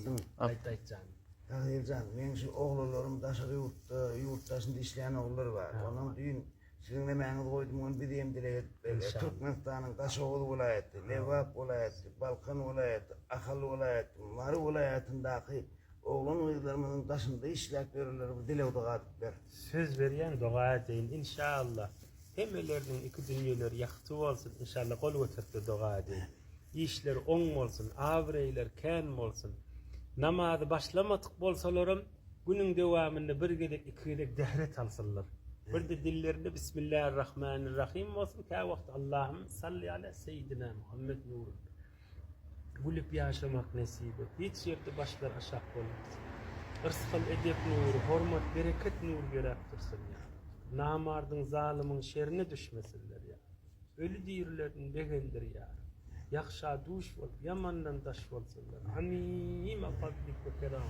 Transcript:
Anladın mı? Aytaycan. Tahircan, men şu oğullarım daşarı yurttaşında işleyen oğullar var. Onun düğün sizin de meňiz goýdum onu bidiýem dile Türkmenistan'ın Gaşoğlu vilayeti, Lewap vilayeti, Balkan vilayeti, Ahal vilayeti, Mari vilayetindäki oğlan oýlarymyň daşynda işläp berilýär bu dile udagatlar. Söz berýän doga edeýin inşallah. Hemmeleriniň iki dünýeler ýakty bolsun inşallah gol götürip doga edeýin. İşler oň bolsun, awreýler kän bolsun. Namazy başlamadyk bolsalaram günüň dewamynda bir gedek iki gedek dehret alsınlar. Bir de dillerinde Bismillahirrahmanirrahim olsun. Ka wagt Allahümme salli ala seyyidina Muhammed nurun. Gülüp yaşamak nasip et. Hiç yerde başlar aşak bolmasın. Irskal edep nuru, hormat, bereket nur gerektirsin ya. Namardın, zalimin şerine düşmesinler ya. Ölü diýirlerin begendir ya. Yakşa duş bol, yamandan daş bolsunlar. Hamim afadlik ve keram.